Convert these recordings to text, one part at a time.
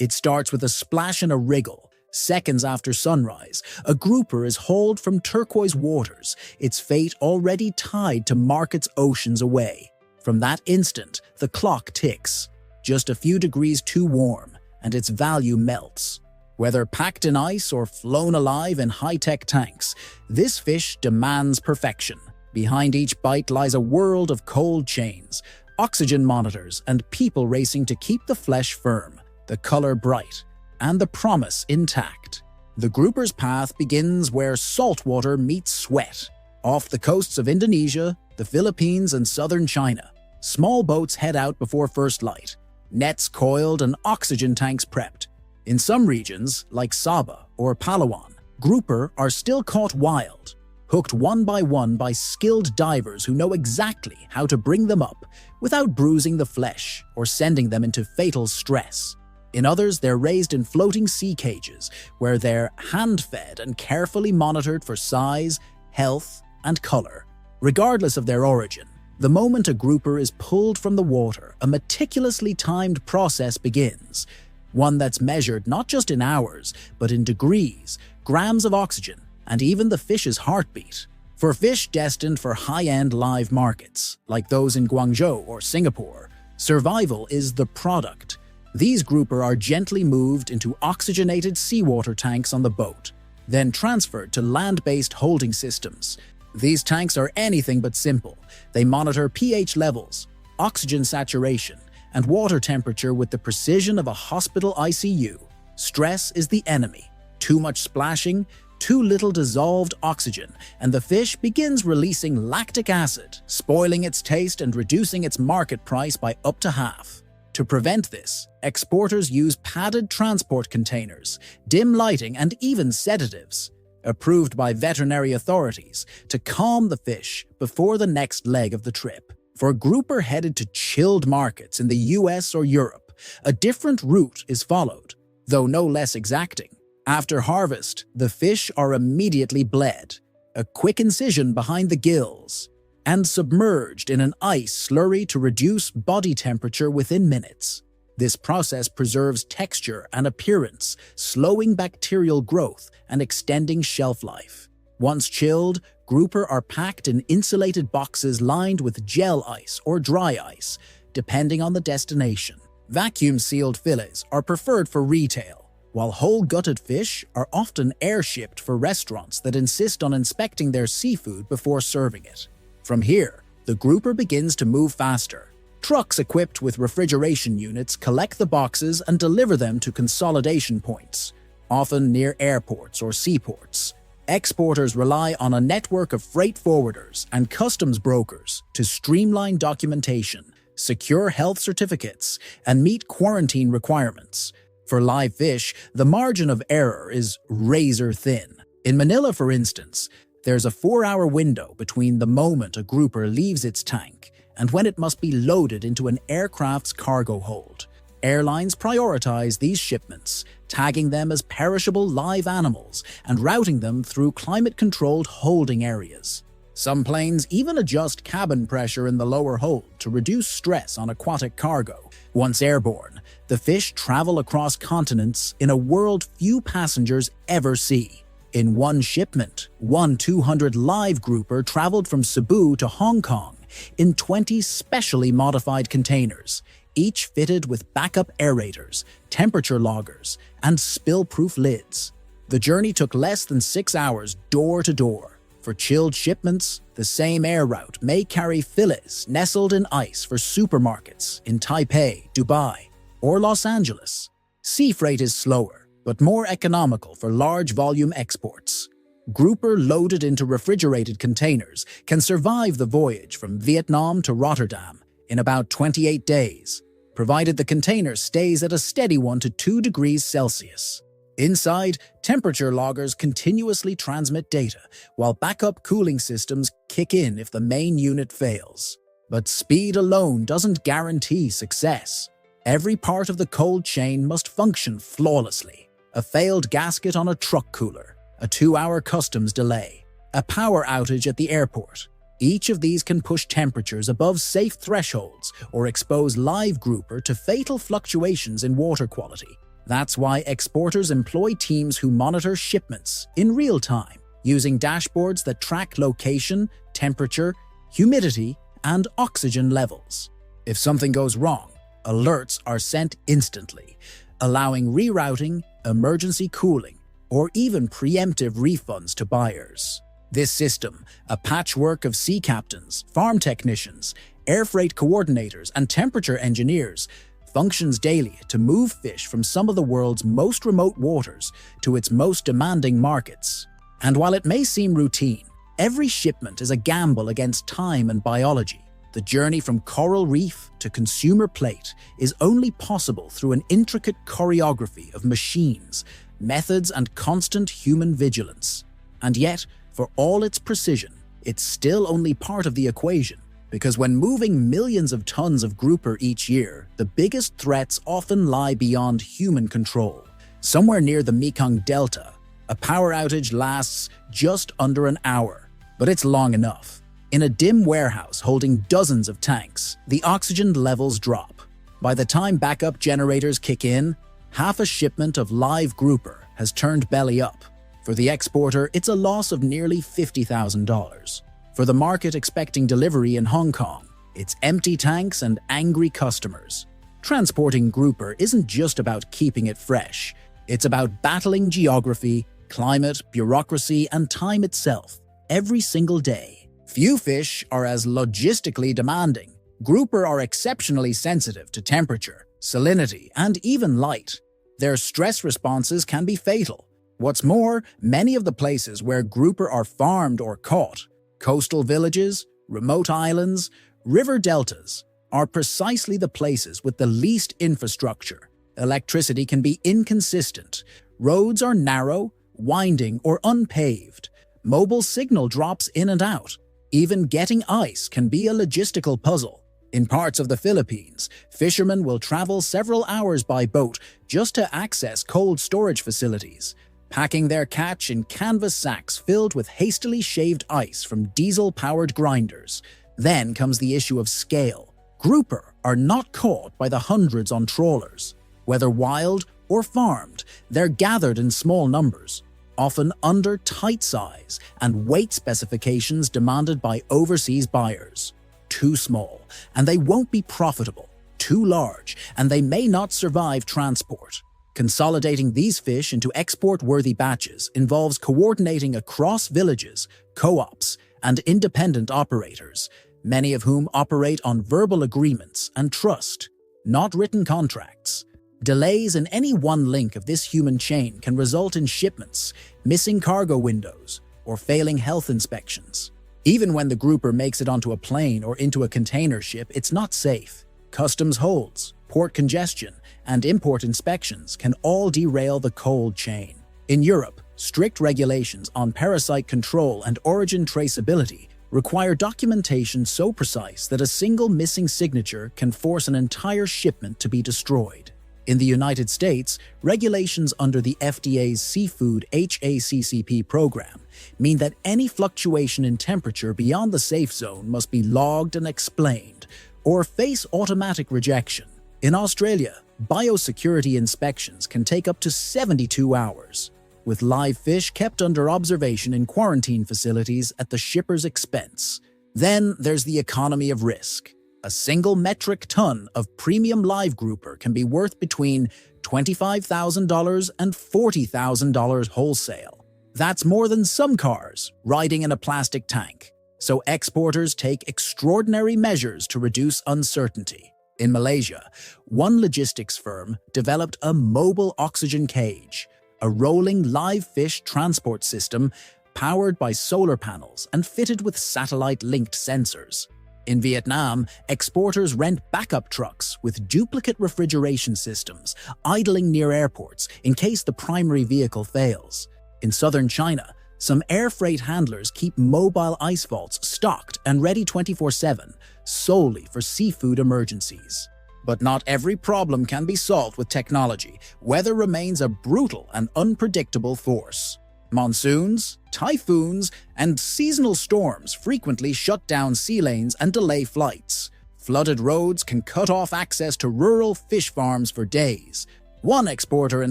It starts with a splash and a wriggle. Seconds after sunrise, a grouper is hauled from turquoise waters, its fate already tied to markets oceans away. From that instant, the clock ticks. Just a few degrees too warm, and its value melts. Whether packed in ice or flown alive in high-tech tanks, this fish demands perfection. Behind each bite lies a world of cold chains, oxygen monitors, and people racing to keep the flesh firm, the color bright, and the promise intact. The grouper's path begins where saltwater meets sweat. Off the coasts of Indonesia, the Philippines, and southern China, small boats head out before first light, nets coiled and oxygen tanks prepped. In some regions, like Sabah or Palawan, grouper are still caught wild, hooked one by skilled divers who know exactly how to bring them up without bruising the flesh or sending them into fatal stress. In others, they're raised in floating sea cages where they're hand-fed and carefully monitored for size, health, and color. Regardless of their origin, the moment a grouper is pulled from the water, a meticulously timed process begins. One that's measured not just in hours, but in degrees, grams of oxygen, and even the fish's heartbeat. For fish destined for high-end live markets, like those in Guangzhou or Singapore, survival is the product. These grouper are gently moved into oxygenated seawater tanks on the boat, then transferred to land-based holding systems. These tanks are anything but simple. They monitor pH levels, oxygen saturation, and water temperature with the precision of a hospital ICU. Stress is the enemy. Too much splashing, too little dissolved oxygen, and the fish begins releasing lactic acid, spoiling its taste and reducing its market price by up to half. To prevent this, exporters use padded transport containers, dim lighting, and even sedatives, approved by veterinary authorities, to calm the fish before the next leg of the trip. For a grouper headed to chilled markets in the US or Europe, a different route is followed, though no less exacting. After harvest, the fish are immediately bled, a quick incision behind the gills, and submerged in an ice slurry to reduce body temperature within minutes. This process preserves texture and appearance, slowing bacterial growth and extending shelf life. Once chilled, grouper are packed in insulated boxes lined with gel ice or dry ice, depending on the destination. Vacuum-sealed fillets are preferred for retail, while whole-gutted fish are often air-shipped for restaurants that insist on inspecting their seafood before serving it. From here, the grouper begins to move faster. Trucks equipped with refrigeration units collect the boxes and deliver them to consolidation points, often near airports or seaports. Exporters rely on a network of freight forwarders and customs brokers to streamline documentation, secure health certificates, and meet quarantine requirements. For live fish, the margin of error is razor thin. In Manila, for instance, there's a 4-hour window between the moment a grouper leaves its tank and when it must be loaded into an aircraft's cargo hold. Airlines prioritize these shipments, tagging them as perishable live animals and routing them through climate-controlled holding areas. Some planes even adjust cabin pressure in the lower hold to reduce stress on aquatic cargo. Once airborne, the fish travel across continents in a world few passengers ever see. In one shipment, one 200 live grouper traveled from Cebu to Hong Kong in 20 specially modified containers, each fitted with backup aerators, temperature loggers, and spill-proof lids. The journey took less than 6 hours door to door. For chilled shipments, the same air route may carry fillets nestled in ice for supermarkets in Taipei, Dubai, or Los Angeles. Sea freight is slower, but more economical for large volume exports. Grouper loaded into refrigerated containers can survive the voyage from Vietnam to Rotterdam in about 28 days, provided the container stays at a steady 1 to 2 degrees Celsius. Inside, temperature loggers continuously transmit data, while backup cooling systems kick in if the main unit fails. But speed alone doesn't guarantee success. Every part of the cold chain must function flawlessly. A failed gasket on a truck cooler, a 2-hour customs delay, a power outage at the airport. Each of these can push temperatures above safe thresholds or expose live grouper to fatal fluctuations in water quality. That's why exporters employ teams who monitor shipments in real time, using dashboards that track location, temperature, humidity, and oxygen levels. If something goes wrong, alerts are sent instantly, allowing rerouting, emergency cooling, or even preemptive refunds to buyers. This system, a patchwork of sea captains, farm technicians, air freight coordinators, and temperature engineers, functions daily to move fish from some of the world's most remote waters to its most demanding markets. And while it may seem routine, every shipment is a gamble against time and biology. The journey from coral reef to consumer plate is only possible through an intricate choreography of machines, methods, and constant human vigilance. And yet, for all its precision, it's still only part of the equation, because when moving millions of tons of grouper each year, the biggest threats often lie beyond human control. Somewhere near the Mekong Delta, a power outage lasts just under an hour, but it's long enough. In a dim warehouse holding dozens of tanks, the oxygen levels drop. By the time backup generators kick in, half a shipment of live grouper has turned belly up. For the exporter, it's a loss of nearly $50,000. For the market expecting delivery in Hong Kong, it's empty tanks and angry customers. Transporting grouper isn't just about keeping it fresh. It's about battling geography, climate, bureaucracy, and time itself, every single day. Few fish are as logistically demanding. Grouper are exceptionally sensitive to temperature, salinity, and even light. Their stress responses can be fatal. What's more, many of the places where grouper are farmed or caught, coastal villages, remote islands, river deltas, are precisely the places with the least infrastructure. Electricity can be inconsistent. Roads are narrow, winding, or unpaved. Mobile signal drops in and out. Even getting ice can be a logistical puzzle. In parts of the Philippines, fishermen will travel several hours by boat just to access cold storage facilities, packing their catch in canvas sacks filled with hastily shaved ice from diesel-powered grinders. Then comes the issue of scale. Grouper are not caught by the hundreds on trawlers. Whether wild or farmed, they're gathered in small numbers, often under tight size and weight specifications demanded by overseas buyers. Too small, and they won't be profitable. Too large, and they may not survive transport. Consolidating these fish into export-worthy batches involves coordinating across villages, co-ops, and independent operators, many of whom operate on verbal agreements and trust, not written contracts. Delays in any one link of this human chain can result in shipments, missing cargo windows, or failing health inspections. Even when the grouper makes it onto a plane or into a container ship, it's not safe. Customs holds, port congestion, and import inspections can all derail the cold chain. In Europe, strict regulations on parasite control and origin traceability require documentation so precise that a single missing signature can force an entire shipment to be destroyed. In the United States, regulations under the FDA's Seafood HACCP program mean that any fluctuation in temperature beyond the safe zone must be logged and explained, or face automatic rejection. In Australia, biosecurity inspections can take up to 72 hours, with live fish kept under observation in quarantine facilities at the shipper's expense. Then there's the economy of risk. A single metric ton of premium live grouper can be worth between $25,000 and $40,000 wholesale. That's more than some cars riding in a plastic tank. So exporters take extraordinary measures to reduce uncertainty. In Malaysia, one logistics firm developed a mobile oxygen cage, a rolling live fish transport system powered by solar panels and fitted with satellite-linked sensors. In Vietnam, exporters rent backup trucks with duplicate refrigeration systems, idling near airports in case the primary vehicle fails. In southern China, some air freight handlers keep mobile ice vaults stocked and ready 24/7, solely for seafood emergencies. But not every problem can be solved with technology. Weather remains a brutal and unpredictable force. Monsoons, typhoons, and seasonal storms frequently shut down sea lanes and delay flights. Flooded roads can cut off access to rural fish farms for days. One exporter in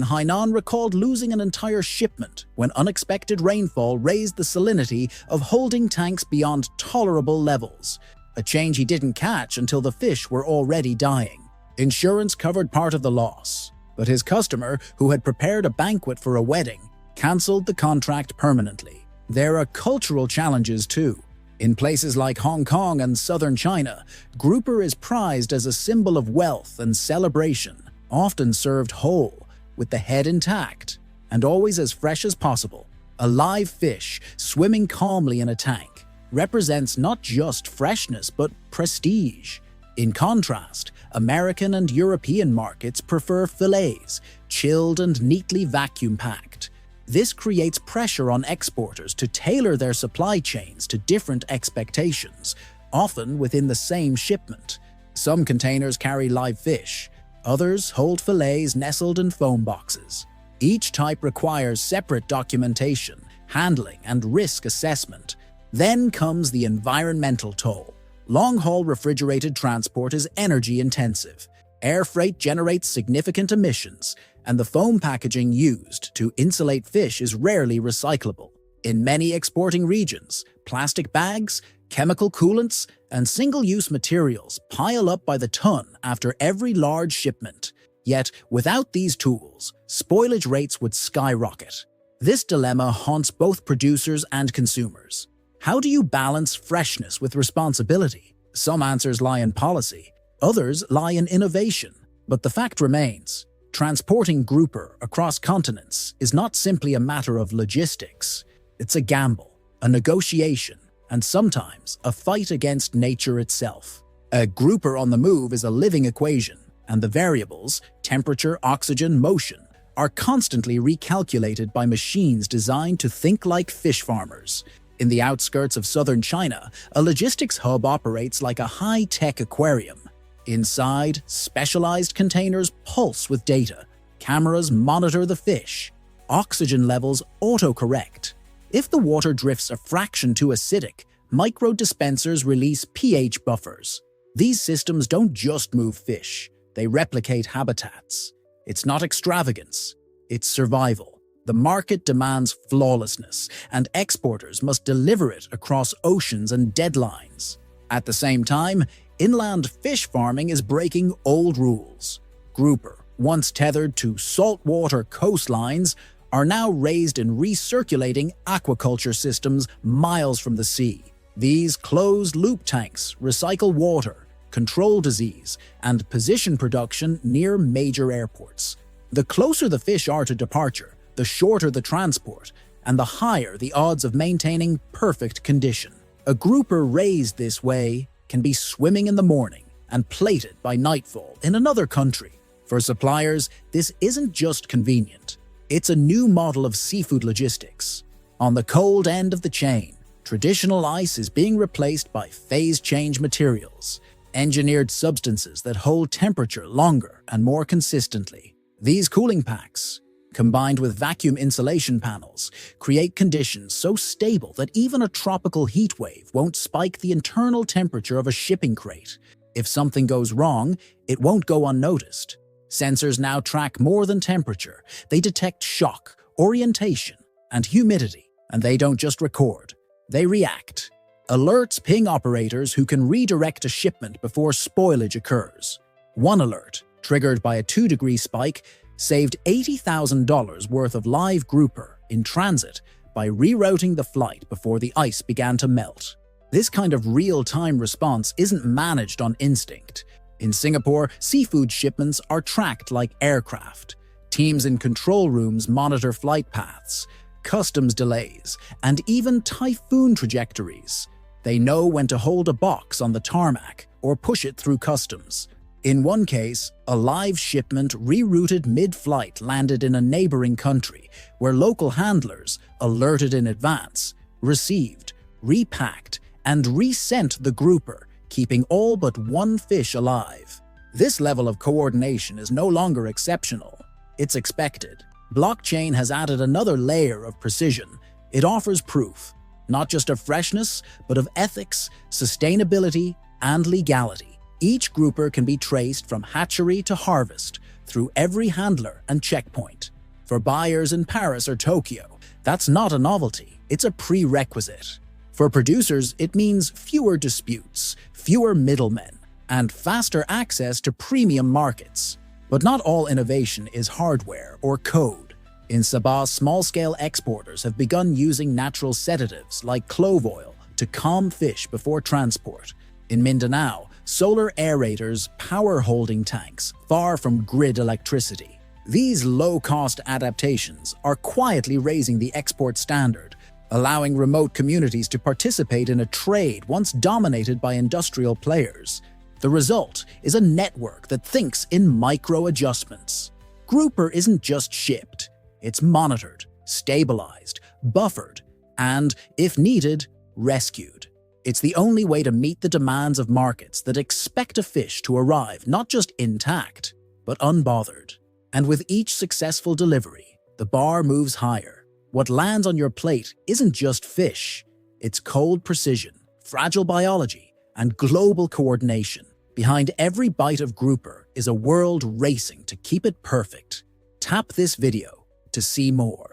Hainan recalled losing an entire shipment when unexpected rainfall raised the salinity of holding tanks beyond tolerable levels, a change he didn't catch until the fish were already dying. Insurance covered part of the loss, but his customer, who had prepared a banquet for a wedding, cancelled the contract permanently. There are cultural challenges too. In places like Hong Kong and southern China, grouper is prized as a symbol of wealth and celebration, often served whole, with the head intact, and always as fresh as possible. A live fish swimming calmly in a tank represents not just freshness but prestige. In contrast, American and European markets prefer fillets, chilled and neatly vacuum-packed. This creates pressure on exporters to tailor their supply chains to different expectations, often within the same shipment. Some containers carry live fish, others hold fillets nestled in foam boxes. Each type requires separate documentation, handling, and risk assessment. Then comes the environmental toll. Long-haul refrigerated transport is energy-intensive. Air freight generates significant emissions, and the foam packaging used to insulate fish is rarely recyclable. In many exporting regions, plastic bags, chemical coolants, and single-use materials pile up by the ton after every large shipment. Yet, without these tools, spoilage rates would skyrocket. This dilemma haunts both producers and consumers. How do you balance freshness with responsibility? Some answers lie in policy, others lie in innovation. But the fact remains, transporting grouper across continents is not simply a matter of logistics. It's a gamble, a negotiation, and sometimes a fight against nature itself. A grouper on the move is a living equation, and the variables, temperature, oxygen, motion, are constantly recalculated by machines designed to think like fish farmers. In the outskirts of southern China, a logistics hub operates like a high-tech aquarium. Inside, specialized containers pulse with data. Cameras monitor the fish. Oxygen levels autocorrect. If the water drifts a fraction too acidic, micro-dispensers release pH buffers. These systems don't just move fish, they replicate habitats. It's not extravagance, it's survival. The market demands flawlessness, and exporters must deliver it across oceans and deadlines. At the same time, inland fish farming is breaking old rules. Grouper, once tethered to saltwater coastlines, are now raised in recirculating aquaculture systems miles from the sea. These closed-loop tanks recycle water, control disease, and position production near major airports. The closer the fish are to departure, the shorter the transport, and the higher the odds of maintaining perfect condition. A grouper raised this way can be swimming in the morning and plated by nightfall in another country. For suppliers, this isn't just convenient. It's a new model of seafood logistics. On the cold end of the chain, traditional ice is being replaced by phase-change materials, engineered substances that hold temperature longer and more consistently. These cooling packs, combined with vacuum insulation panels, create conditions so stable that even a tropical heat wave won't spike the internal temperature of a shipping crate. If something goes wrong, it won't go unnoticed. Sensors now track more than temperature. They detect shock, orientation, and humidity. And they don't just record, they react. Alerts ping operators who can redirect a shipment before spoilage occurs. One alert, triggered by a 2-degree spike, saved $80,000 worth of live grouper in transit by rerouting the flight before the ice began to melt. This kind of real-time response isn't managed on instinct. In Singapore, seafood shipments are tracked like aircraft. Teams in control rooms monitor flight paths, customs delays, and even typhoon trajectories. They know when to hold a box on the tarmac or push it through customs. In one case, a live shipment rerouted mid-flight landed in a neighboring country where local handlers, alerted in advance, received, repacked, and resent the grouper, keeping all but one fish alive. This level of coordination is no longer exceptional. It's expected. Blockchain has added another layer of precision. It offers proof, not just of freshness, but of ethics, sustainability, and legality. Each grouper can be traced from hatchery to harvest through every handler and checkpoint. For buyers in Paris or Tokyo, that's not a novelty, it's a prerequisite. For producers, it means fewer disputes, fewer middlemen, and faster access to premium markets. But not all innovation is hardware or code. In Sabah, small-scale exporters have begun using natural sedatives like clove oil to calm fish before transport. In Mindanao, solar aerators power holding tanks, far from grid electricity. These low-cost adaptations are quietly raising the export standard, allowing remote communities to participate in a trade once dominated by industrial players. The result is a network that thinks in micro-adjustments. Grouper isn't just shipped, it's monitored, stabilized, buffered, and, if needed, rescued. It's the only way to meet the demands of markets that expect a fish to arrive not just intact, but unbothered. And with each successful delivery, the bar moves higher. What lands on your plate isn't just fish, it's cold precision, fragile biology, and global coordination. Behind every bite of grouper is a world racing to keep it perfect. Tap this video to see more.